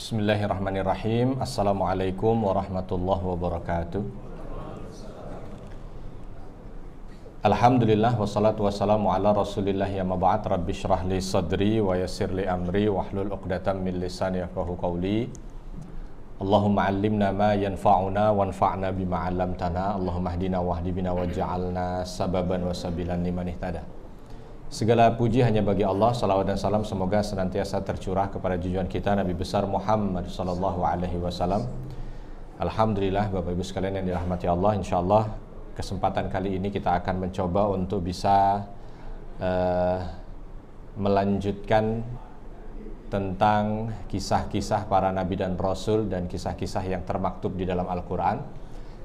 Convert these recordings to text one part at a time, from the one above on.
Bismillahirrahmanirrahim. Assalamualaikum warahmatullahi wabarakatuh. Alhamdulillah wassalatu wassalamu ala rasulillah ya maba'at. Rabbi syrah li sadri wa yassir li amri wahlul uqdatam min lisani yafqahu qawli. Allahumma allimna ma yanfa'una wanfa'na bima 'allamtana. Allahumma hdina wahdi bina waj'alna sababan wa sabilan liman ihtada. Segala puji hanya bagi Allah, salawat dan salam semoga senantiasa tercurah kepada junjungan kita Nabi besar Muhammad sallallahu alaihi wasallam. Alhamdulillah Bapak Ibu sekalian yang dirahmati Allah, insyaallah kesempatan kali ini kita akan mencoba untuk bisa melanjutkan tentang kisah-kisah para nabi dan rasul dan kisah-kisah yang termaktub di dalam Al-Quran.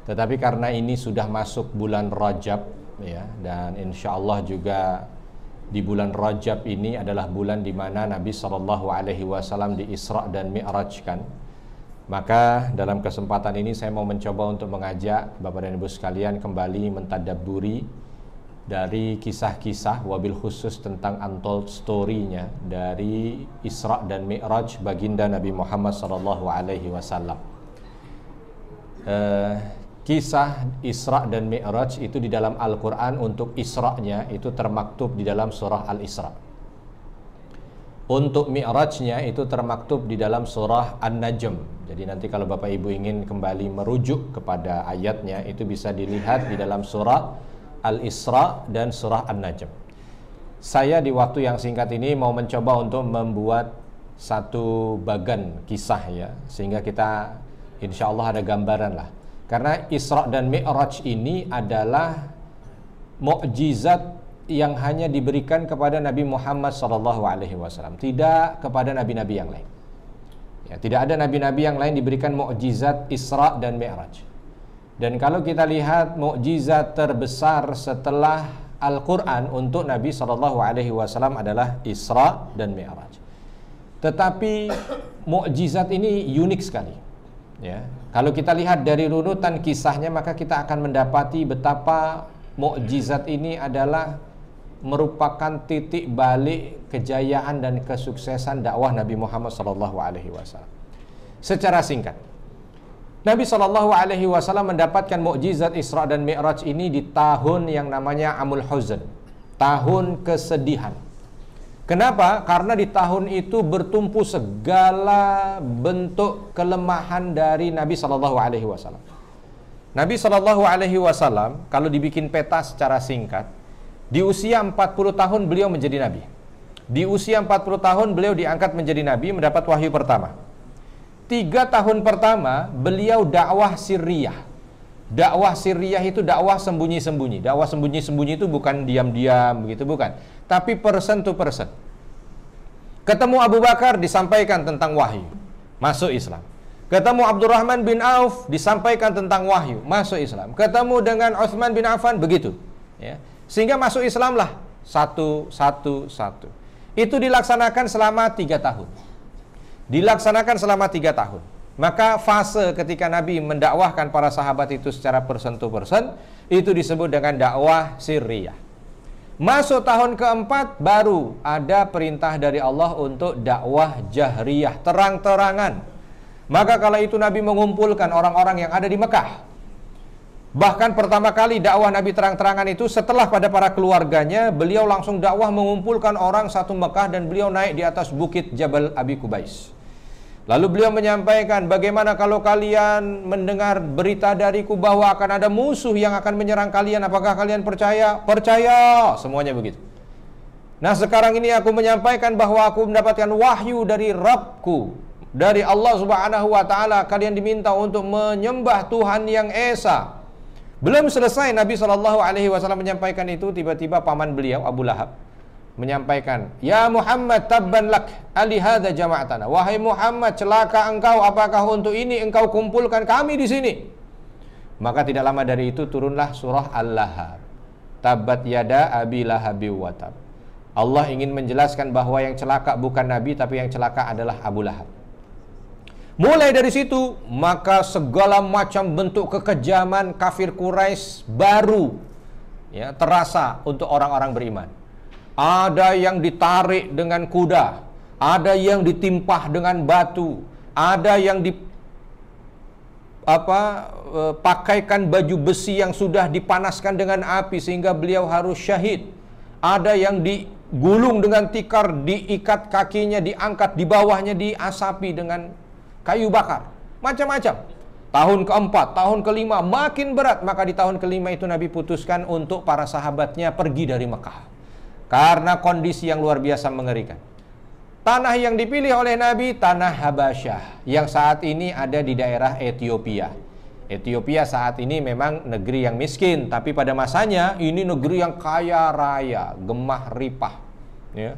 Tetapi karena ini sudah masuk bulan Rajab ya, dan insyaallah juga di bulan Rajab ini adalah bulan di mana Nabi SAW di Isra dan Mi'rajkan. Maka dalam kesempatan ini saya mau mencoba untuk mengajak Bapak dan Ibu sekalian kembali mentadabburi dari kisah-kisah, wabil khusus tentang untold story-nya dari Isra dan Mi'raj baginda Nabi Muhammad SAW. Kisah Isra dan Mi'raj itu di dalam Al-Quran untuk Isra-nya itu termaktub di dalam surah Al-Isra. Untuk Mi'rajnya itu termaktub di dalam surah An-Najm. Jadi nanti kalau Bapak Ibu ingin kembali merujuk kepada ayatnya, itu bisa dilihat di dalam surah Al-Isra dan surah An-Najm. Saya di waktu yang singkat ini mau mencoba untuk membuat satu bagan kisah ya, sehingga kita insya Allah ada gambaran lah. Karena Isra dan Mi'raj ini adalah mukjizat yang hanya diberikan kepada Nabi Muhammad SAW, tidak kepada nabi-nabi yang lain. Ya, tidak ada nabi-nabi yang lain diberikan mukjizat Isra dan Mi'raj. Dan kalau kita lihat mukjizat terbesar setelah Al-Quran untuk Nabi SAW adalah Isra dan Mi'raj. Tetapi mukjizat ini unik sekali. Ya, kalau kita lihat dari runutan kisahnya, maka kita akan mendapati betapa mukjizat ini adalah merupakan titik balik kejayaan dan kesuksesan dakwah Nabi Muhammad SAW. Secara singkat, Nabi SAW mendapatkan mukjizat Isra dan Mi'raj ini di tahun yang namanya Amul Huzn, tahun kesedihan. Kenapa? Karena di tahun itu bertumpu segala bentuk kelemahan dari Nabi SAW. Nabi SAW kalau dibikin peta secara singkat, di usia 40 tahun beliau menjadi Nabi. Di usia 40 tahun beliau diangkat menjadi Nabi, mendapat wahyu pertama. 3 tahun pertama beliau dakwah sirriyah. Dakwah sirriyah itu dakwah sembunyi-sembunyi. Dakwah sembunyi-sembunyi itu bukan diam-diam begitu, bukan. Tapi person to person. Ketemu Abu Bakar disampaikan tentang wahyu, masuk Islam. Ketemu Abdurrahman bin Auf disampaikan tentang wahyu, masuk Islam. Ketemu dengan Utsman bin Affan begitu. Ya. Sehingga masuk Islam lah satu. Itu dilaksanakan selama 3 tahun. Dilaksanakan selama 3 tahun. Maka fase ketika Nabi mendakwahkan para sahabat itu secara person to person, itu disebut dengan dakwah sirriyah. Masuk tahun keempat baru ada perintah dari Allah untuk dakwah jahriyah, terang-terangan. Maka kala itu Nabi mengumpulkan orang-orang yang ada di Mekah. Bahkan pertama kali dakwah Nabi terang-terangan itu setelah pada para keluarganya, beliau langsung dakwah mengumpulkan orang satu Mekah dan beliau naik di atas bukit Jabal Abi Kubais. Lalu beliau menyampaikan, bagaimana kalau kalian mendengar berita dariku bahwa akan ada musuh yang akan menyerang kalian, apakah kalian percaya? Percaya, semuanya begitu. Nah sekarang ini aku menyampaikan bahwa aku mendapatkan wahyu dari Rabbku, dari Allah Subhanahu wa Ta'ala. Kalian diminta untuk menyembah Tuhan yang Esa. Belum selesai Nabi SAW menyampaikan itu, tiba-tiba paman beliau Abu Lahab menyampaikan, ya Muhammad tabban lak ali hadza jama'atana. Wahai Muhammad, celaka engkau, apakah untuk ini engkau kumpulkan kami di sini? Maka tidak lama dari itu turunlah surah Al-Lahab. Tabbat yada abi lahabi wa tab. Allah ingin menjelaskan bahwa yang celaka bukan Nabi, tapi yang celaka adalah Abu Lahab. Mulai dari situ, maka segala macam bentuk kekejaman kafir Quraisy baru ya terasa untuk orang-orang beriman. Ada yang ditarik dengan kuda, ada yang ditimpah dengan batu, ada yang pakaikan baju besi yang sudah dipanaskan dengan api sehingga beliau harus syahid. Ada yang digulung dengan tikar, diikat kakinya, diangkat di bawahnya, diasapi dengan kayu bakar. Macam-macam. Tahun keempat, tahun kelima makin berat. Maka di tahun kelima itu Nabi putuskan untuk para sahabatnya pergi dari Mekah. Karena kondisi yang luar biasa mengerikan. Tanah yang dipilih oleh Nabi, tanah Habasyah, yang saat ini ada di daerah Ethiopia. Ethiopia saat ini memang negeri yang miskin, tapi pada masanya ini negeri yang kaya raya, gemah ripah. Ya.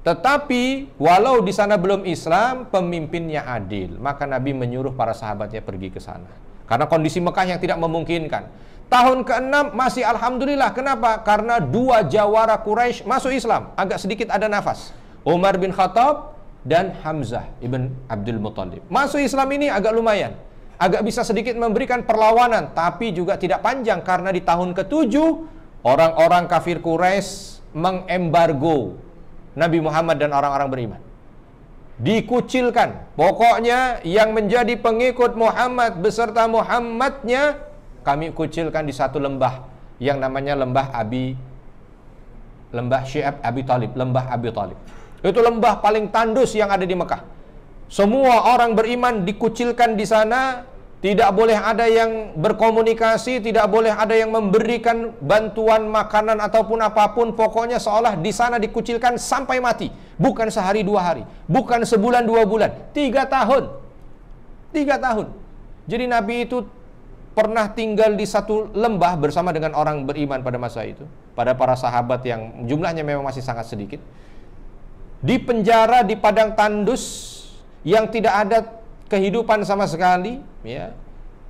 Tetapi walau di sana belum Islam, pemimpinnya adil, maka Nabi menyuruh para sahabatnya pergi ke sana. Karena kondisi Mekah yang tidak memungkinkan. Tahun ke-6 masih alhamdulillah. Kenapa? Karena 2 jawara Quraisy masuk Islam, agak sedikit ada nafas. Umar bin Khattab dan Hamzah ibn Abdul Muttalib. Masuk Islam ini agak lumayan, agak bisa sedikit memberikan perlawanan, tapi juga tidak panjang karena di tahun ke-7 orang-orang kafir Quraisy mengembargo Nabi Muhammad dan orang-orang beriman. Dikucilkan. Pokoknya yang menjadi pengikut Muhammad beserta Muhammadnya kami kucilkan di satu lembah yang namanya lembah Syi'ab Abi Talib, lembah Abi Talib. Itu lembah paling tandus yang ada di Mekah. Semua orang beriman dikucilkan di sana. Tidak boleh ada yang berkomunikasi, tidak boleh ada yang memberikan bantuan makanan ataupun apapun. Pokoknya seolah di sana dikucilkan sampai mati. Bukan sehari 2 hari, bukan sebulan 2 bulan, 3 tahun. 3 tahun. Jadi Nabi itu pernah tinggal di satu lembah bersama dengan orang beriman pada masa itu. Pada para sahabat yang jumlahnya memang masih sangat sedikit. Di penjara di padang tandus yang tidak ada kehidupan sama sekali, ya.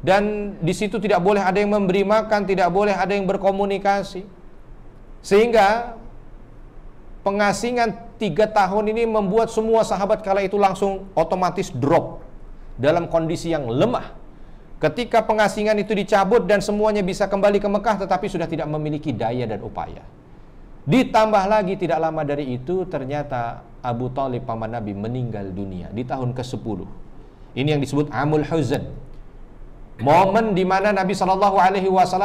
Dan di situ tidak boleh ada yang memberi makan, tidak boleh ada yang berkomunikasi. Sehingga pengasingan 3 tahun ini membuat semua sahabat kala itu langsung otomatis drop dalam kondisi yang lemah. Ketika pengasingan itu dicabut dan semuanya bisa kembali ke Mekah, tetapi sudah tidak memiliki daya dan upaya. Ditambah lagi tidak lama dari itu ternyata Abu Talib paman Nabi meninggal dunia di tahun ke-10. Ini yang disebut Amul Huzn. Momen di mana Nabi SAW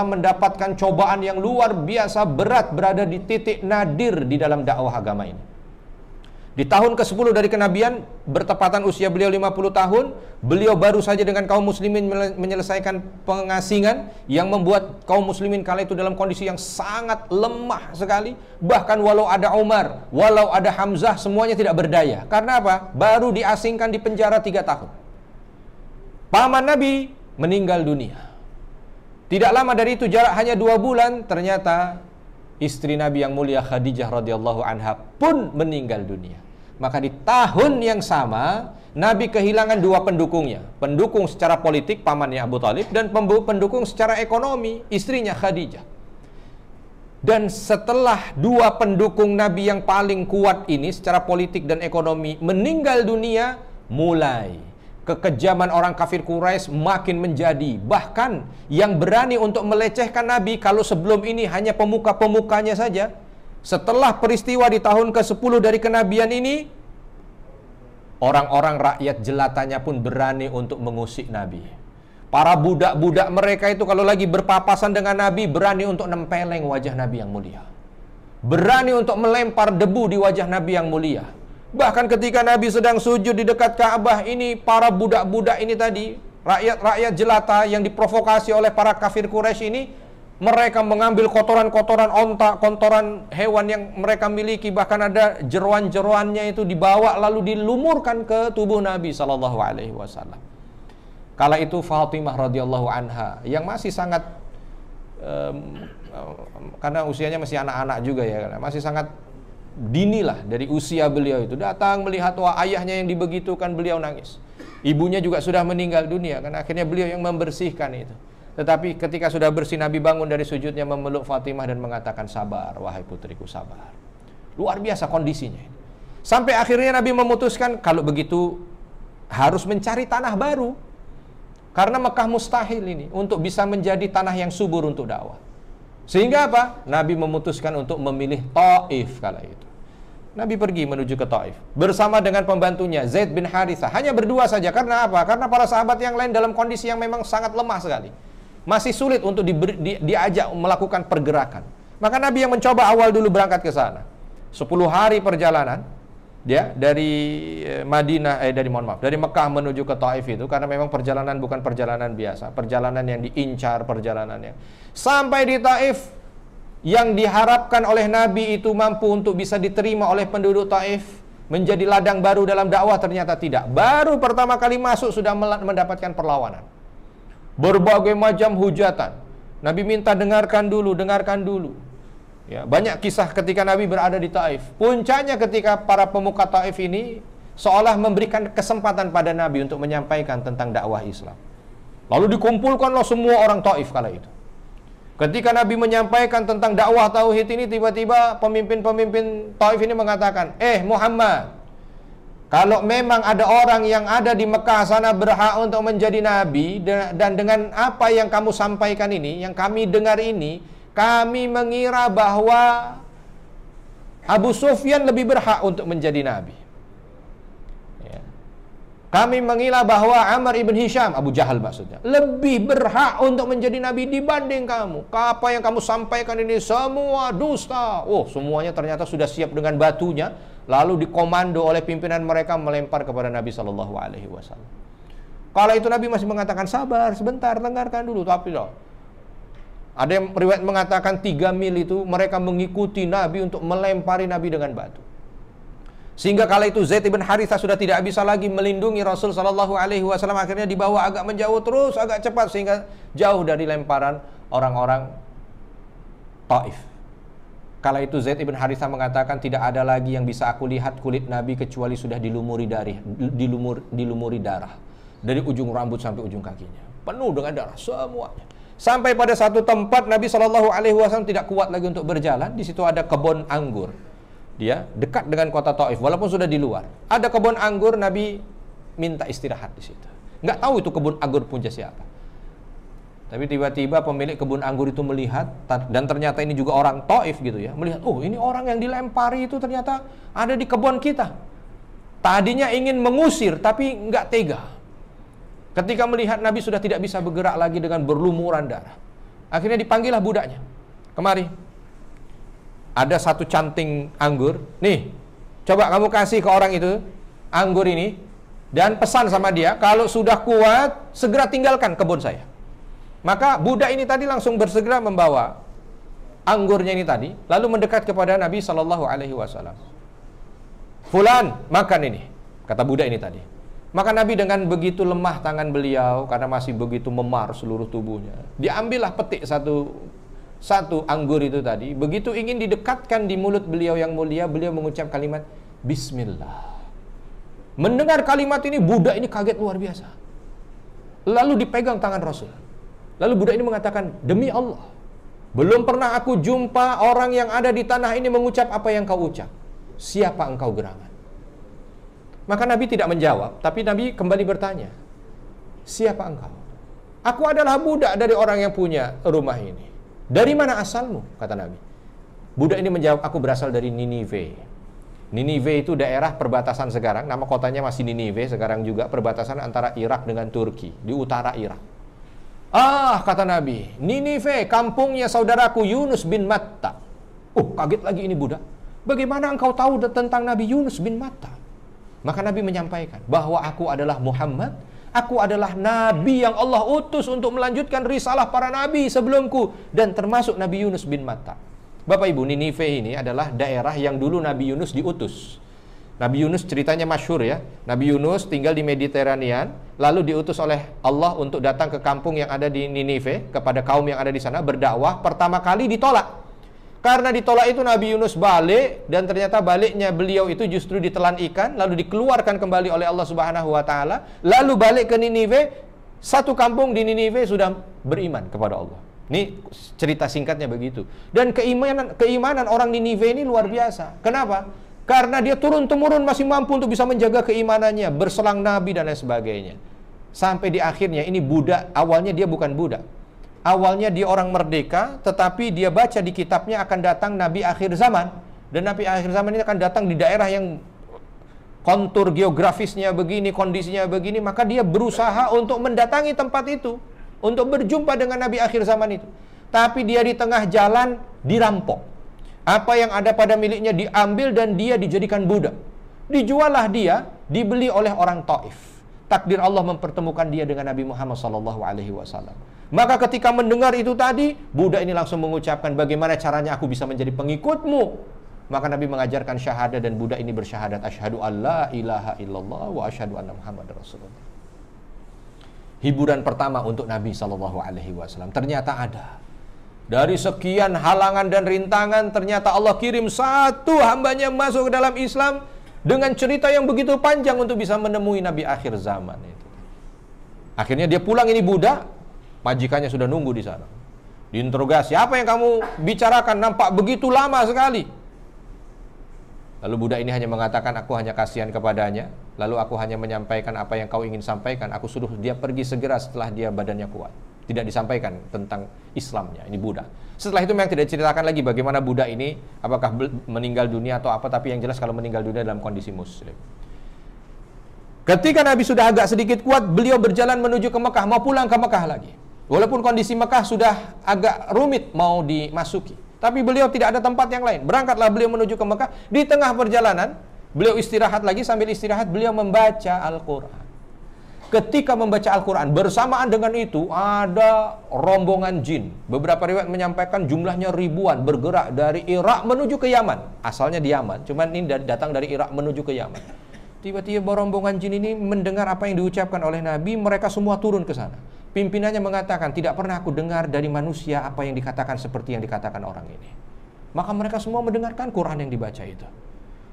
mendapatkan cobaan yang luar biasa berat, berada di titik nadir di dalam dakwah agama ini. Di tahun ke-10 dari kenabian, bertepatan usia beliau 50 tahun, beliau baru saja dengan kaum muslimin menyelesaikan pengasingan yang membuat kaum muslimin kala itu dalam kondisi yang sangat lemah sekali. Bahkan walau ada Umar, walau ada Hamzah, semuanya tidak berdaya. Karena apa? Baru diasingkan di penjara 3 tahun. Paman Nabi meninggal dunia. Tidak lama dari itu, jarak hanya 2 bulan, ternyata istri Nabi yang mulia Khadijah radhiyallahu anha pun meninggal dunia. Maka di tahun yang sama Nabi kehilangan 2 pendukungnya. Pendukung secara politik pamannya Abu Talib dan pendukung secara ekonomi istrinya Khadijah. Dan setelah 2 pendukung Nabi yang paling kuat ini secara politik dan ekonomi meninggal dunia, mulai kekejaman orang kafir Quraisy makin menjadi. Bahkan yang berani untuk melecehkan Nabi, kalau sebelum ini hanya pemuka-pemukanya saja, setelah peristiwa di tahun ke-10 dari kenabian ini, orang-orang rakyat jelatanya pun berani untuk mengusik Nabi. Para budak-budak mereka itu kalau lagi berpapasan dengan Nabi, berani untuk nempeleng wajah Nabi yang mulia. Berani untuk melempar debu di wajah Nabi yang mulia. Bahkan ketika Nabi sedang sujud di dekat Ka'bah ini, para budak-budak ini tadi, rakyat-rakyat jelata yang diprovokasi oleh para kafir Quraisy ini, mereka mengambil kotoran-kotoran onta, kotoran hewan yang mereka miliki, bahkan ada jeroan-jeroannya itu dibawa lalu dilumurkan ke tubuh Nabi SAW. Kala itu Fatimah radhiyallahu anha yang masih sangat karena usianya masih anak-anak juga ya, masih sangat dini lah dari usia beliau itu, datang melihat wah ayahnya yang dibegitukan, beliau nangis. Ibunya juga sudah meninggal dunia, kan akhirnya beliau yang membersihkan itu. Tetapi ketika sudah bersih, Nabi bangun dari sujudnya, memeluk Fatimah dan mengatakan, sabar wahai putriku, sabar. Luar biasa kondisinya. Sampai akhirnya Nabi memutuskan kalau begitu harus mencari tanah baru. Karena Mekah mustahil ini untuk bisa menjadi tanah yang subur untuk dakwah. Sehingga apa? Nabi memutuskan untuk memilih Taif kala itu. Nabi pergi menuju ke Taif bersama dengan pembantunya Zaid bin Harithah. Hanya berdua saja. Karena apa? Karena para sahabat yang lain dalam kondisi yang memang sangat lemah sekali. Masih sulit untuk diajak melakukan pergerakan. Maka Nabi yang mencoba awal dulu berangkat ke sana. 10 hari perjalanan dia dari dari Mekah menuju ke Taif itu, karena memang perjalanan bukan perjalanan biasa, perjalanan yang diincar perjalanannya. Sampai di Taif, yang diharapkan oleh Nabi itu mampu untuk bisa diterima oleh penduduk Taif, menjadi ladang baru dalam dakwah, ternyata tidak. Baru pertama kali masuk sudah mendapatkan perlawanan. Berbagai macam hujatan. Nabi minta dengarkan dulu. Ya, banyak kisah ketika Nabi berada di Taif. Puncaknya ketika para pemuka Taif ini seolah memberikan kesempatan pada Nabi untuk menyampaikan tentang dakwah Islam. Lalu dikumpulkanlah semua orang Taif kala itu. Ketika Nabi menyampaikan tentang dakwah tauhid ini, tiba-tiba pemimpin-pemimpin Taif ini mengatakan, Muhammad, kalau memang ada orang yang ada di Mekah sana berhak untuk menjadi Nabi, dan dengan apa yang kamu sampaikan ini, yang kami dengar ini, kami mengira bahwa Abu Sufyan lebih berhak untuk menjadi Nabi. Kami mengira bahwa Amr ibn Hisham, Abu Jahal maksudnya, lebih berhak untuk menjadi Nabi dibanding kamu. Apa yang kamu sampaikan ini semua dusta. Semuanya ternyata sudah siap dengan batunya, lalu dikomando oleh pimpinan mereka melempar kepada Nabi SAW. Kala itu Nabi masih mengatakan, sabar sebentar, dengarkan dulu. Tapi ada yang riwayat mengatakan 3 mil itu mereka mengikuti Nabi untuk melempari Nabi dengan batu. Sehingga kala itu Zaid bin Harithah sudah tidak bisa lagi melindungi Rasul SAW. Akhirnya dibawa agak menjauh terus, agak cepat, sehingga jauh dari lemparan orang-orang Taif. Kala itu Zaid bin Harithah mengatakan, tidak ada lagi yang bisa aku lihat kulit Nabi kecuali sudah dilumuri darah. Dari ujung rambut sampai ujung kakinya, penuh dengan darah semuanya. Sampai pada satu tempat Nabi SAW tidak kuat lagi untuk berjalan. Di situ ada kebun anggur. Dia dekat dengan kota Taif, walaupun sudah di luar. Ada kebun anggur, Nabi minta istirahat di situ. Nggak tahu itu kebun anggur punya siapa. Tapi tiba-tiba pemilik kebun anggur itu melihat, dan ternyata ini juga orang Taif gitu ya. Melihat, ini orang yang dilempari itu ternyata ada di kebun kita. Tadinya ingin mengusir, tapi nggak tega. Ketika melihat Nabi sudah tidak bisa bergerak lagi dengan berlumuran darah, akhirnya dipanggillah budaknya. Kemari. Ada satu canting anggur. Nih, coba kamu kasih ke orang itu anggur ini, dan pesan sama dia, kalau sudah kuat, segera tinggalkan kebun saya. Maka budak ini tadi langsung bersegera membawa anggurnya ini tadi, lalu mendekat kepada Nabi SAW. Fulan, makan ini, kata budak ini tadi. Maka Nabi dengan begitu lemah tangan beliau, karena masih begitu memar seluruh tubuhnya, diambillah petik satu anggur itu tadi. Begitu ingin didekatkan di mulut beliau yang mulia, beliau mengucap kalimat Bismillah. Mendengar kalimat ini, budak ini kaget luar biasa. Lalu dipegang tangan Rasul. Lalu budak ini mengatakan, demi Allah, belum pernah aku jumpa orang yang ada di tanah ini mengucap apa yang kau ucap. Siapa engkau gerangan? Maka Nabi tidak menjawab, tapi Nabi kembali bertanya, siapa engkau? Aku adalah budak dari orang yang punya rumah ini. Dari mana asalmu? Kata Nabi. Budak ini menjawab, aku berasal dari Ninive. Ninive itu daerah perbatasan sekarang, nama kotanya masih Ninive sekarang juga, perbatasan antara Irak dengan Turki, di utara Irak. Kata Nabi, Ninive, kampungnya saudaraku Yunus bin Matta. Kaget lagi ini budak. Bagaimana engkau tahu tentang Nabi Yunus bin Matta? Maka Nabi menyampaikan bahwa aku adalah Muhammad. Aku adalah Nabi yang Allah utus untuk melanjutkan risalah para Nabi sebelumku, dan termasuk Nabi Yunus bin Matta. Bapak Ibu, Ninive ini adalah daerah yang dulu Nabi Yunus diutus. Nabi Yunus ceritanya masyhur ya. Nabi Yunus tinggal di Mediterranean, lalu diutus oleh Allah untuk datang ke kampung yang ada di Ninive, kepada kaum yang ada di sana berdakwah. Pertama kali ditolak. Karena ditolak itu Nabi Yunus balik, dan ternyata baliknya beliau itu justru ditelan ikan, lalu dikeluarkan kembali oleh Allah Subhanahu wa taala, lalu balik ke Ninive. Satu kampung di Ninive sudah beriman kepada Allah. Ini cerita singkatnya begitu. Dan keimanan orang Ninive ini luar biasa. Kenapa? Karena dia turun-temurun masih mampu untuk bisa menjaga keimanannya, berselang nabi dan lain sebagainya. Sampai di akhirnya ini budak, awalnya dia bukan budak. Awalnya dia orang merdeka, tetapi dia baca di kitabnya akan datang Nabi akhir zaman. Dan Nabi akhir zaman ini akan datang di daerah yang kontur geografisnya begini, kondisinya begini, maka dia berusaha untuk mendatangi tempat itu, untuk berjumpa dengan Nabi akhir zaman itu. Tapi dia di tengah jalan dirampok. Apa yang ada pada miliknya diambil dan dia dijadikan budak. Dijuallah dia, dibeli oleh orang Taif. Takdir Allah mempertemukan dia dengan Nabi Muhammad SAW. Maka ketika mendengar itu tadi, budak ini langsung mengucapkan, bagaimana caranya aku bisa menjadi pengikutmu? Maka Nabi mengajarkan syahadat dan budak ini bersyahadat, asyhadu alla ilaha illallah wa asyhadu anna Muhammad Rasulullah. Hiburan pertama untuk Nabi SAW ternyata ada. Dari sekian halangan dan rintangan, ternyata Allah kirim satu hambanya masuk ke dalam Islam dengan cerita yang begitu panjang untuk bisa menemui Nabi akhir zaman itu. Akhirnya dia pulang, ini budak, majikannya sudah nunggu di sana. Diinterogasi, apa yang kamu bicarakan nampak begitu lama sekali? Lalu budak ini hanya mengatakan, aku hanya kasihan kepadanya, lalu aku hanya menyampaikan apa yang kau ingin sampaikan, aku suruh dia pergi segera setelah dia badannya kuat. Tidak disampaikan tentang Islamnya, ini budak. Setelah itu memang tidak diceritakan lagi bagaimana budak ini, apakah meninggal dunia atau apa, tapi yang jelas kalau meninggal dunia dalam kondisi muslim. Ketika Nabi sudah agak sedikit kuat, beliau berjalan menuju ke Mekah, mau pulang ke Mekah lagi. Walaupun kondisi Mekah sudah agak rumit mau dimasuki, tapi beliau tidak ada tempat yang lain. Berangkatlah beliau menuju ke Mekah. Di tengah perjalanan, beliau istirahat lagi. Sambil istirahat, beliau membaca Al-Quran. Ketika membaca Al-Quran, bersamaan dengan itu, ada rombongan jin. Beberapa riwayat menyampaikan jumlahnya ribuan, bergerak dari Irak menuju ke Yaman. Asalnya di Yaman, cuman ini datang dari Irak menuju ke Yaman. Tiba-tiba rombongan jin ini mendengar apa yang diucapkan oleh Nabi. Mereka semua turun ke sana. Pimpinannya mengatakan, tidak pernah aku dengar dari manusia apa yang dikatakan seperti yang dikatakan orang ini. Maka mereka semua mendengarkan Quran yang dibaca itu.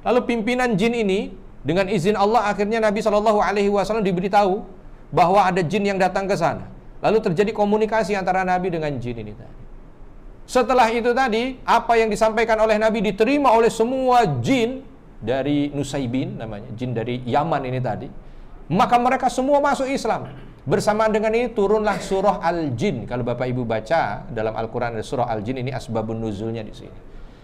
Lalu pimpinan jin ini, dengan izin Allah, akhirnya Nabi SAW diberitahu bahwa ada jin yang datang ke sana. Lalu terjadi komunikasi antara Nabi dengan jin ini tadi. Setelah itu tadi, apa yang disampaikan oleh Nabi diterima oleh semua jin dari Nusaybin, namanya jin dari Yaman ini tadi. Maka mereka semua masuk Islam. Bersamaan dengan ini turunlah surah Al-Jin. Kalau Bapak Ibu baca dalam Al-Quran ada surah Al-Jin, ini asbabun nuzulnya di sini.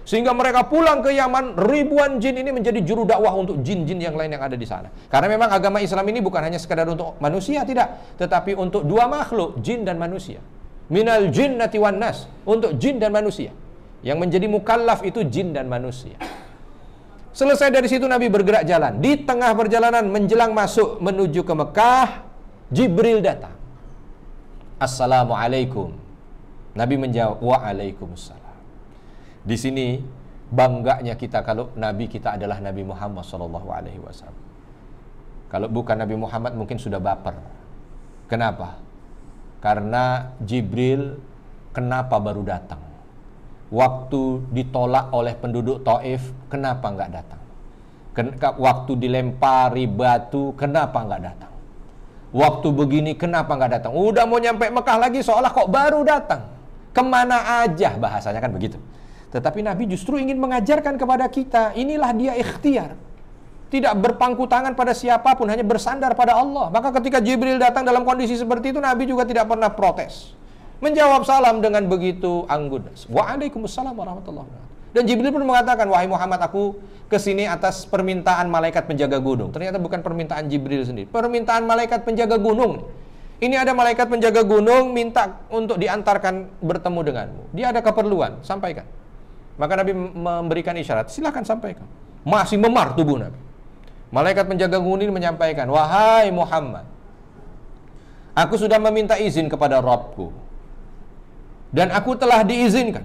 Sehingga mereka pulang ke Yaman, ribuan jin ini menjadi juru dakwah untuk jin-jin yang lain yang ada di sana. Karena memang agama Islam ini bukan hanya sekadar untuk manusia, tidak, tetapi untuk dua makhluk, jin dan manusia. Minal jinnati wan nas, untuk jin dan manusia. Yang menjadi mukallaf itu jin dan manusia. Selesai dari situ Nabi bergerak jalan. Di tengah perjalanan menjelang masuk menuju ke Mekah, Jibril datang. Assalamualaikum. Nabi menjawab, waalaikumsalam. Di sini bangganya kita kalau Nabi kita adalah Nabi Muhammad SAW. Kalau bukan Nabi Muhammad mungkin sudah baper. Kenapa? Karena Jibril kenapa baru datang? Waktu ditolak oleh penduduk Taif, kenapa nggak datang? Waktu dilempari batu, kenapa nggak datang? Waktu begini kenapa nggak datang? Udah mau nyampe Mekah lagi seolah kok baru datang. Kemana aja, bahasanya kan begitu. Tetapi Nabi justru ingin mengajarkan kepada kita, inilah dia ikhtiar. Tidak berpangku tangan pada siapapun, hanya bersandar pada Allah. Maka ketika Jibril datang dalam kondisi seperti itu, Nabi juga tidak pernah protes. Menjawab salam dengan begitu anggun. Waalaikumsalam warahmatullahi wabarakatuh. Dan Jibril pun mengatakan, wahai Muhammad, aku kesini atas permintaan malaikat penjaga gunung. Ternyata bukan permintaan Jibril sendiri, permintaan malaikat penjaga gunung. Ini ada malaikat penjaga gunung minta untuk diantarkan bertemu denganmu. Dia ada keperluan, sampaikan. Maka Nabi memberikan isyarat, silakan sampaikan. Masih memar tubuh Nabi. Malaikat penjaga gunung ini menyampaikan, wahai Muhammad, aku sudah meminta izin kepada Rabbku, dan aku telah diizinkan.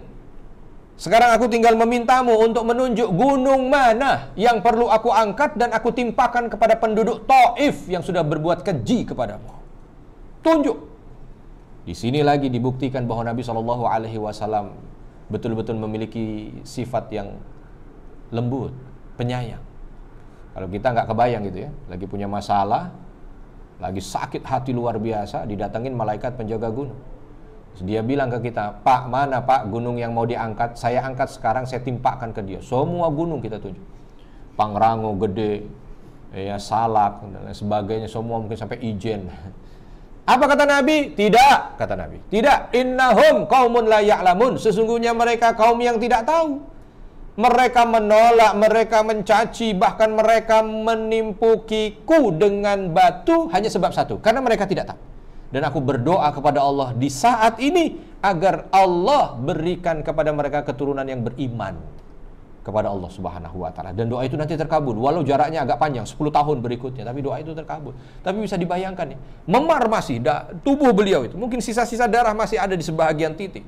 Sekarang aku tinggal memintamu untuk menunjuk gunung mana yang perlu aku angkat dan aku timpakan kepada penduduk Taif yang sudah berbuat keji kepadamu. Tunjuk. Di sini lagi dibuktikan bahwa Nabi SAW betul-betul memiliki sifat yang lembut, penyayang. Kalau kita nggak kebayang gitu ya, lagi punya masalah, lagi sakit hati luar biasa, didatengin malaikat penjaga gunung. Dia bilang ke kita, Pak, mana Pak gunung yang mau diangkat? Saya angkat sekarang, saya timpakan ke dia. Semua gunung kita tunjuk. Pangrango gede, ya Salak dan lain sebagainya, semua mungkin sampai Ijen. Apa kata Nabi? Tidak, kata Nabi. Tidak, innahum qaumun la ya'lamun. Sesungguhnya mereka kaum yang tidak tahu. Mereka menolak, mereka mencaci, bahkan mereka menimpukiku dengan batu hanya sebab satu, karena mereka tidak tahu. Dan aku berdoa kepada Allah di saat ini agar Allah berikan kepada mereka keturunan yang beriman kepada Allah Subhanahu wa taala. Dan doa itu nanti terkabul, walau jaraknya agak panjang 10 tahun berikutnya, tapi doa itu terkabul. Tapi bisa dibayangkan nih, memar masih tubuh beliau itu, mungkin sisa-sisa darah masih ada di sebahagian titik.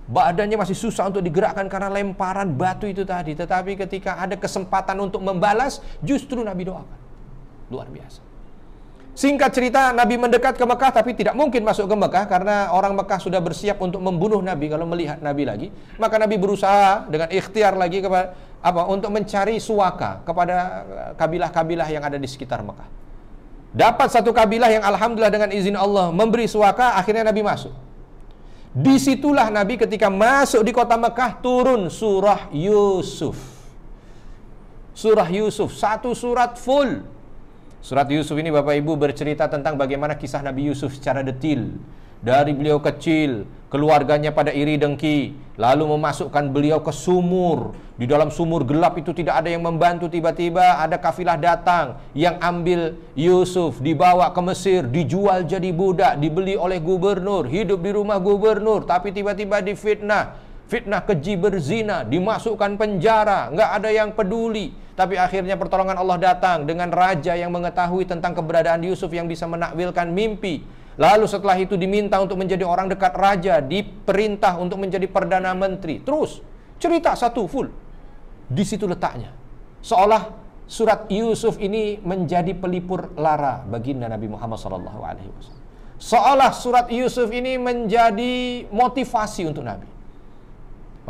Badannya masih susah untuk digerakkan karena lemparan batu itu tadi. Tetapi ketika ada kesempatan untuk membalas, justru Nabi doakan. Luar biasa. Singkat cerita, Nabi mendekat ke Mekah, tapi tidak mungkin masuk ke Mekah karena orang Mekah sudah bersiap untuk membunuh Nabi kalau melihat Nabi lagi. Maka Nabi berusaha dengan ikhtiar lagi kepada untuk mencari suaka kepada kabilah-kabilah yang ada di sekitar Mekah. Dapat satu kabilah yang alhamdulillah dengan izin Allah memberi suaka, akhirnya Nabi masuk. Disitulah Nabi ketika masuk di kota Mekah turun surah Yusuf. Surah Yusuf, satu surat full. Surat Yusuf ini Bapak Ibu bercerita tentang bagaimana kisah Nabi Yusuf secara detil. Dari beliau kecil, keluarganya pada iri dengki, lalu memasukkan beliau ke sumur. Di dalam sumur gelap itu tidak ada yang membantu, tiba-tiba ada kafilah datang yang ambil Yusuf, dibawa ke Mesir, dijual jadi budak, dibeli oleh gubernur, hidup di rumah gubernur, tapi tiba-tiba difitnah, fitnah keji berzina, dimasukkan penjara, nggak ada yang peduli. Tapi akhirnya pertolongan Allah datang dengan raja yang mengetahui tentang keberadaan Yusuf yang bisa menakwilkan mimpi. Lalu setelah itu diminta untuk menjadi orang dekat raja, diperintah untuk menjadi perdana menteri. Terus cerita satu full. Di situ letaknya. Seolah surat Yusuf ini menjadi pelipur lara baginda Nabi Muhammad SAW. Seolah surat Yusuf ini menjadi motivasi untuk Nabi.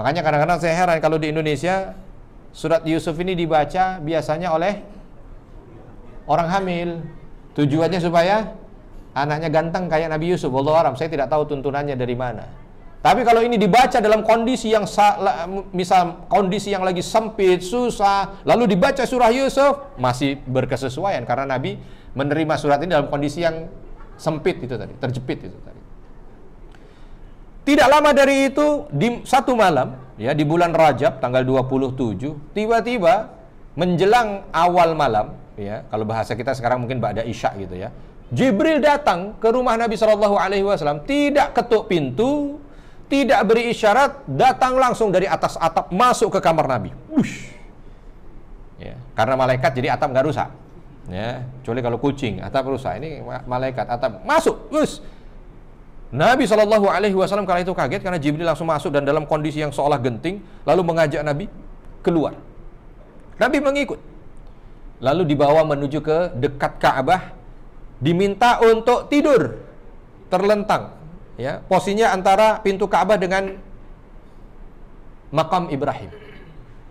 Makanya kadang-kadang saya heran kalau di Indonesia surat Yusuf ini dibaca biasanya oleh orang hamil. Tujuannya supaya anaknya ganteng kayak Nabi Yusuf. Wallahu a'lam, saya tidak tahu tuntunannya dari mana. Tapi kalau ini dibaca dalam kondisi yang misal kondisi yang lagi sempit, susah, lalu dibaca surah Yusuf, masih berkesesuaian karena Nabi menerima surat ini dalam kondisi yang sempit itu tadi, terjepit itu tadi. Tidak lama dari itu, di satu malam, ya di bulan Rajab tanggal 27, tiba-tiba menjelang awal malam, ya kalau bahasa kita sekarang mungkin ba'da isya gitu ya. Jibril datang ke rumah Nabi SAW, tidak ketuk pintu, tidak beri isyarat, datang langsung dari atas atap masuk ke kamar Nabi. Ya, karena malaikat jadi atap nggak rusak. Ya, kecuali kalau kucing atap rusak. Ini malaikat atap masuk. Nabi SAW kala itu kaget karena Jibril langsung masuk dan dalam kondisi yang seolah genting, lalu mengajak Nabi keluar. Nabi mengikut. Lalu dibawa menuju ke dekat Ka'bah, diminta untuk tidur terlentang, ya, posisinya antara pintu Ka'bah dengan makam Ibrahim.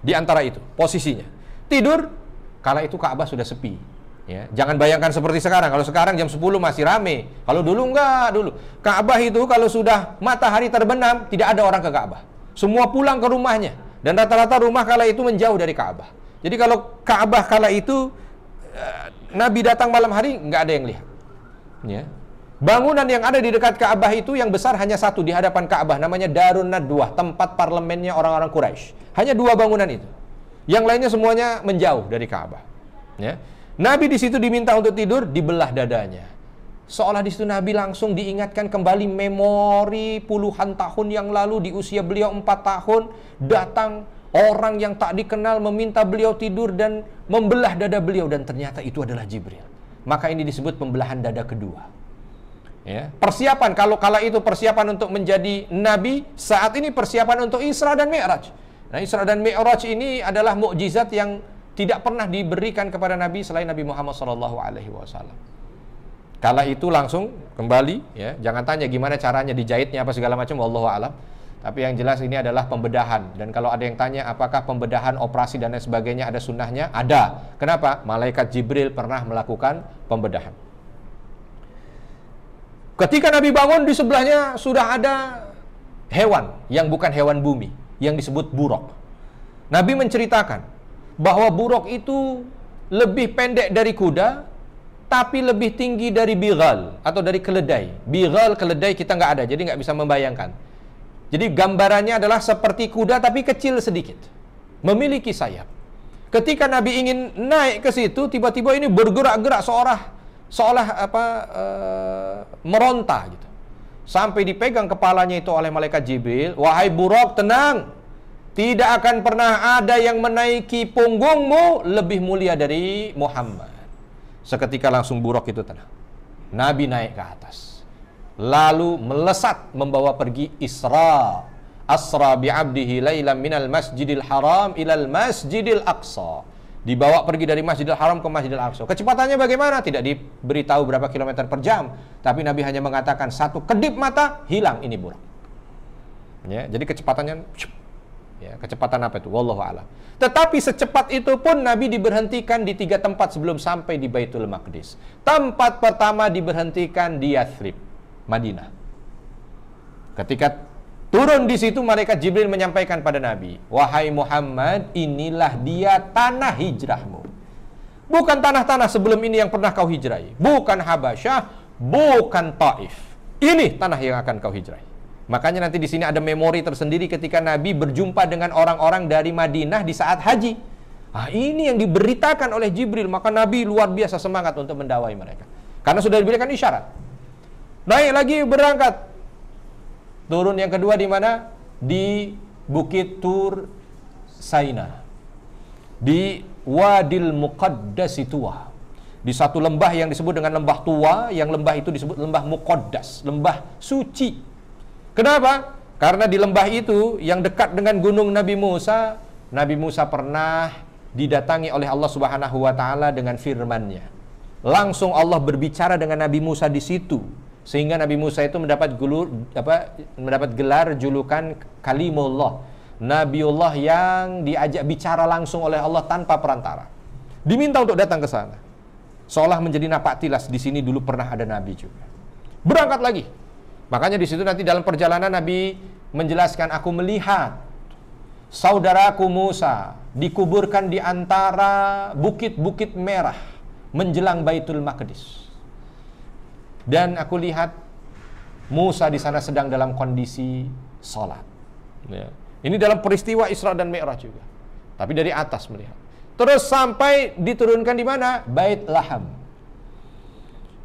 Di antara itu posisinya. Tidur kala itu Ka'bah sudah sepi, ya. Jangan bayangkan seperti sekarang. Kalau sekarang jam 10 masih rame. Kalau dulu enggak, dulu Ka'bah itu kalau sudah matahari terbenam tidak ada orang ke Ka'bah. Semua pulang ke rumahnya dan rata-rata rumah kala itu menjauh dari Ka'bah. Jadi kalau Ka'bah kala itu Nabi datang malam hari nggak ada yang lihat. Ya. Bangunan yang ada di dekat Ka'bah itu yang besar hanya satu di hadapan Ka'bah, namanya Darun Nadwah, tempat parlemennya orang-orang Quraisy. Hanya dua bangunan itu. Yang lainnya semuanya menjauh dari Ka'bah. Ya. Nabi di situ diminta untuk tidur, dibelah dadanya. Seolah di situ Nabi langsung diingatkan kembali memori puluhan tahun yang lalu di usia beliau 4 tahun datang orang yang tak dikenal meminta beliau tidur dan membelah dada beliau, dan ternyata itu adalah Jibril. Maka ini disebut pembelahan dada kedua. Ya, persiapan, kalau kala itu persiapan untuk menjadi nabi, saat ini persiapan untuk Isra dan Mi'raj. Nah, Isra dan Mi'raj ini adalah mukjizat yang tidak pernah diberikan kepada Nabi selain Nabi Muhammad SAW. Kala itu langsung kembali, ya, jangan tanya gimana caranya dijahitnya apa segala macam, wallahu a'lam. Tapi yang jelas ini adalah pembedahan. Dan kalau ada yang tanya apakah pembedahan, operasi dan lain sebagainya ada sunnahnya? Ada. Kenapa? Malaikat Jibril pernah melakukan pembedahan. Ketika Nabi bangun, di sebelahnya sudah ada hewan yang bukan hewan bumi, yang disebut buruk. Nabi menceritakan bahwa buruk itu lebih pendek dari kuda, tapi lebih tinggi dari bighal atau dari keledai. Bighal, keledai kita nggak ada, jadi nggak bisa membayangkan. Jadi gambarannya adalah seperti kuda tapi kecil sedikit. memiliki sayap. Ketika Nabi ingin naik ke situ, tiba-tiba ini bergerak-gerak seolah meronta gitu. Sampai dipegang kepalanya itu oleh malaikat Jibril. Wahai Buraq, tenang. Tidak akan pernah ada yang menaiki punggungmu lebih mulia dari Muhammad. Seketika langsung Buraq itu tenang. Nabi naik ke atas. Lalu melesat membawa pergi Isra. Asra bi'abdihi laylan minal masjidil haram ilal masjidil aqsa. Dibawa pergi dari Masjidil Haram ke Masjidil Aqsa. Kecepatannya bagaimana? Tidak diberitahu berapa kilometer per jam. Tapi Nabi hanya mengatakan satu kedip mata, hilang ini Buraq. Ya, jadi kecepatannya, ya, kecepatan apa itu? Wallahu a'lam. Tetapi secepat itu pun Nabi diberhentikan di 3 tempat sebelum sampai di Baitul Maqdis. Tempat pertama diberhentikan di Yathrib, Madinah. Ketika turun di situ, malaikat Jibril menyampaikan pada Nabi, wahai Muhammad, inilah dia tanah hijrahmu. Bukan tanah-tanah sebelum ini yang pernah kau hijrahi. Bukan Habasyah, bukan Taif. Ini tanah yang akan kau hijrahi. Makanya nanti di sini ada memori tersendiri ketika Nabi berjumpa dengan orang-orang dari Madinah di saat haji. Nah, ini yang diberitakan oleh Jibril. Maka Nabi luar biasa semangat untuk mendakwai mereka. Karena sudah diberikan isyarat. Naik lagi berangkat. Turun yang kedua di mana? Di Bukit Tur Saina. Di Wadil Muqaddas Tua. Di satu lembah yang disebut dengan lembah tua, yang lembah itu disebut lembah Muqaddas, lembah suci. Kenapa? Karena di lembah itu yang dekat dengan gunung Nabi Musa pernah didatangi oleh Allah Subhanahu wa taala dengan firman-Nya. Langsung Allah berbicara dengan Nabi Musa di situ. Sehingga Nabi Musa itu mendapat gelar julukan Kalimullah, Nabiullah yang diajak bicara langsung oleh Allah tanpa perantara. Diminta untuk datang ke sana. Seolah menjadi napak tilas, di sini dulu pernah ada Nabi juga. Berangkat lagi. Makanya di situ nanti dalam perjalanan Nabi menjelaskan, aku melihat saudaraku Musa dikuburkan di antara bukit-bukit merah menjelang Baitul Maqdis. Dan aku lihat Musa di sana sedang dalam kondisi sholat. Ya. Ini dalam peristiwa Isra dan Mi'raj juga. Tapi dari atas melihat. Terus sampai diturunkan di mana? Bait Laham.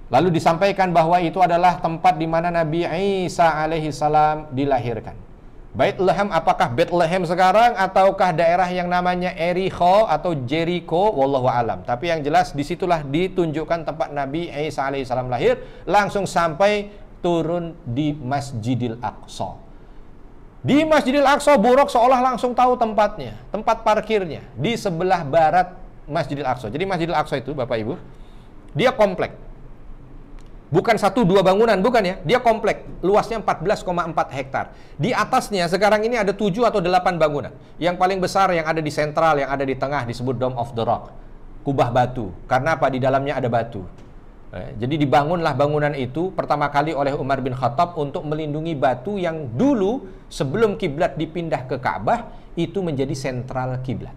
Lalu disampaikan bahwa itu adalah tempat di mana Nabi Isa alaihi salam dilahirkan. Bait Laham, apakah Bethlehem sekarang ataukah daerah yang namanya Erikho atau Jericho, wallahu alam. Tapi yang jelas disitulah ditunjukkan tempat Nabi Isa alaihissalam lahir, langsung sampai turun di Masjidil Aqsa. Di Masjidil Aqsa, Buraq seolah langsung tahu tempatnya, tempat parkirnya di sebelah barat Masjidil Aqsa. Jadi Masjidil Aqsa itu Bapak Ibu, dia komplek. Bukan 1-2 bangunan, bukan ya. Dia komplek, luasnya 14,4 hektar. Di atasnya sekarang ini ada 7 atau 8 bangunan. Yang paling besar yang ada di sentral, yang ada di tengah disebut Dome of the Rock, kubah batu. Karena apa? Di dalamnya ada batu. Jadi dibangunlah bangunan itu pertama kali oleh Umar bin Khattab untuk melindungi batu yang dulu sebelum kiblat dipindah ke Ka'bah itu menjadi sentral kiblat.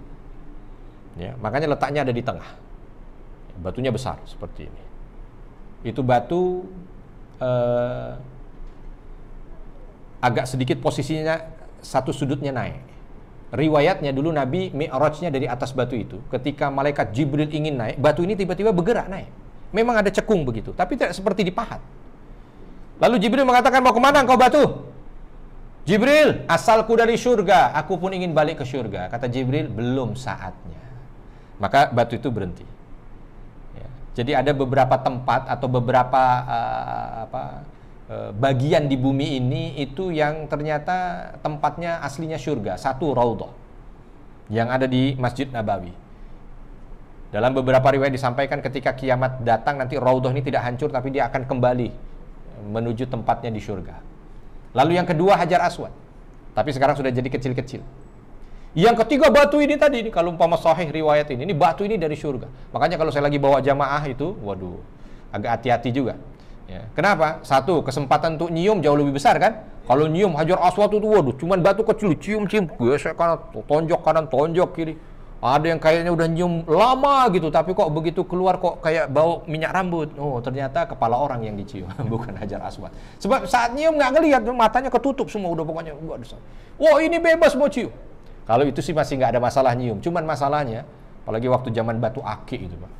Ya, makanya letaknya ada di tengah. Batunya besar seperti ini. Itu batu agak sedikit posisinya satu sudutnya naik. Riwayatnya dulu Nabi Mi'rajnya dari atas batu itu. Ketika malaikat Jibril ingin naik, batu ini tiba-tiba bergerak naik. Memang ada cekung begitu, tapi tidak seperti dipahat. Lalu Jibril mengatakan, mau kemana engkau batu? Jibril, asalku dari surga, aku pun ingin balik ke surga. Kata Jibril, belum saatnya. Maka batu itu berhenti. Jadi ada beberapa tempat atau beberapa bagian di bumi ini itu yang ternyata tempatnya aslinya surga. Satu, Raudhah yang ada di Masjid Nabawi. Dalam beberapa riwayat disampaikan ketika kiamat datang nanti Raudhah ini tidak hancur tapi dia akan kembali menuju tempatnya di surga. Lalu yang kedua, Hajar Aswad. Tapi sekarang sudah jadi kecil-kecil. Yang ketiga batu ini tadi, kalau umpama sahih riwayat ini batu ini dari surga. Makanya kalau saya lagi bawa jamaah itu, waduh, agak hati-hati juga. Ya. Kenapa? Satu, kesempatan untuk nyium jauh lebih besar kan? Kalau nyium Hajar Aswad itu, waduh, cuman batu kecil, cium-cium, gesek kanan, tonjok kiri. Ada yang kayaknya udah nyium lama gitu, tapi kok begitu keluar kok kayak bau minyak rambut. Oh, ternyata kepala orang yang dicium, bukan Hajar Aswad. Sebab saat nyium nggak ngelihat, matanya ketutup semua, udah pokoknya. Wah, ini bebas mau cium. Kalau itu sih masih nggak ada masalah nyium. Cuman masalahnya, apalagi waktu zaman batu akik itu, Pak.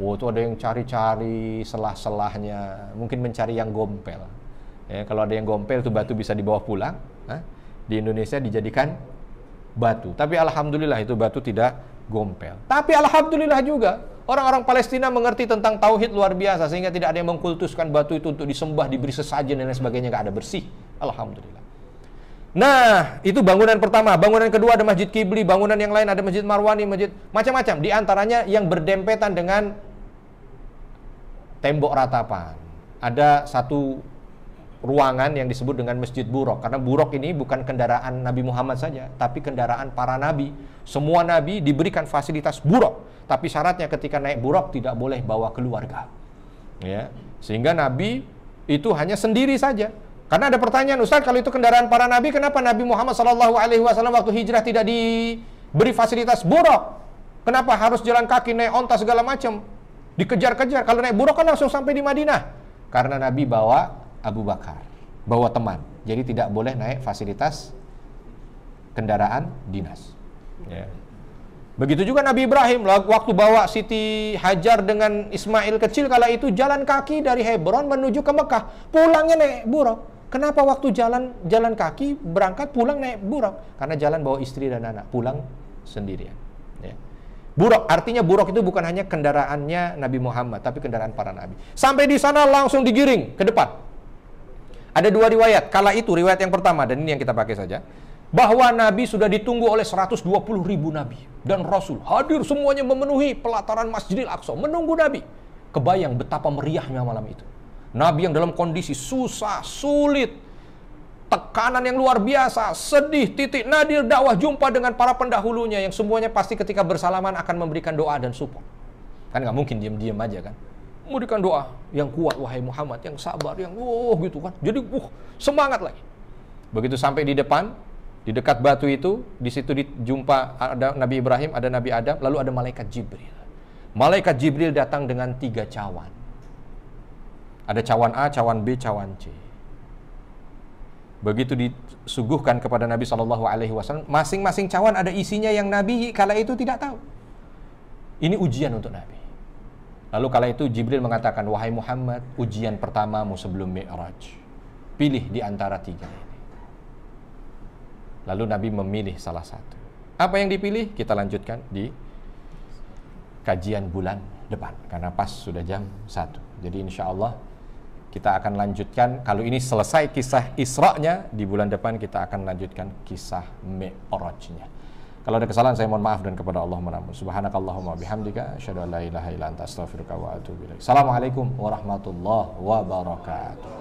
Oh, itu ada yang cari-cari selah-selahnya, mungkin mencari yang gompel. Ya, kalau ada yang gompel tuh batu bisa dibawa pulang. Di Indonesia dijadikan batu. Tapi alhamdulillah itu batu tidak gompel. Tapi alhamdulillah juga orang-orang Palestina mengerti tentang tauhid luar biasa sehingga tidak ada yang mengkultuskan batu itu untuk disembah, diberi sesajen dan lain sebagainya, nggak ada, bersih. Alhamdulillah. Nah, itu bangunan pertama. Bangunan kedua ada Masjid Kibli, bangunan yang lain ada Masjid Marwani, masjid macam-macam. Di antaranya yang berdempetan dengan tembok ratapan. Ada satu ruangan yang disebut dengan Masjid Buraq, karena Buraq ini bukan kendaraan Nabi Muhammad saja, tapi kendaraan para nabi. Semua nabi diberikan fasilitas Buraq, tapi syaratnya ketika naik Buraq tidak boleh bawa keluarga. Ya, sehingga nabi itu hanya sendiri saja. Karena ada pertanyaan, Ustaz, kalau itu kendaraan para nabi, kenapa Nabi Muhammad SAW waktu hijrah tidak diberi fasilitas Buraq? Kenapa harus jalan kaki, naik onta segala macam, dikejar-kejar? Kalau naik Buraq kan langsung sampai di Madinah. Karena Nabi bawa Abu Bakar, bawa teman, jadi tidak boleh naik fasilitas kendaraan dinas. Ya. Begitu juga Nabi Ibrahim, waktu bawa Siti Hajar dengan Ismail kecil, kala itu jalan kaki dari Hebron menuju ke Mekah, pulangnya naik Buraq. Kenapa waktu jalan kaki berangkat pulang naik Buraq? Karena jalan bawa istri dan anak, pulang sendirian. Ya. Buraq, artinya Buraq itu bukan hanya kendaraannya Nabi Muhammad, tapi kendaraan para nabi. Sampai di sana langsung digiring ke depan. Ada dua riwayat, kala itu riwayat yang pertama, dan ini yang kita pakai saja, bahwa Nabi sudah ditunggu oleh 120.000 Nabi dan Rasul. Hadir semuanya memenuhi pelataran Masjidil Aqsa, menunggu Nabi. Kebayang betapa meriahnya malam itu. Nabi yang dalam kondisi susah, sulit, tekanan yang luar biasa, sedih, titik nadir dakwah, jumpa dengan para pendahulunya yang semuanya pasti ketika bersalaman akan memberikan doa dan support. Kan nggak mungkin diam-diam aja kan. Memberikan doa yang kuat, wahai Muhammad, yang sabar, yang gitu kan. Jadi semangat lagi. Begitu sampai di depan, di dekat batu itu, di situ dijumpa ada Nabi Ibrahim, ada Nabi Adam, lalu ada malaikat Jibril. Malaikat Jibril datang dengan 3 cawan. Ada cawan A, cawan B, cawan C. Begitu disuguhkan kepada Nabi SAW, masing-masing cawan ada isinya yang Nabi kala itu tidak tahu. Ini ujian untuk Nabi. Lalu kala itu Jibril mengatakan, wahai Muhammad, ujian pertamamu sebelum Mi'raj. Pilih di antara 3 ini. Lalu Nabi memilih salah satu. Apa yang dipilih? Kita lanjutkan di kajian bulan depan. Karena pas sudah jam 1. Jadi insya Allah kita akan lanjutkan. Kalau ini selesai kisah Isra-nya, di bulan depan kita akan lanjutkan kisah Mi'raj-nya. Kalau ada kesalahan saya mohon maaf dan kepada Allah menampun. Subhanakallahumma bihamdika asyhadu an la ilaha illa anta astaghfiruka wa atubu ilaik. Assalamualaikum warahmatullahi wabarakatuh.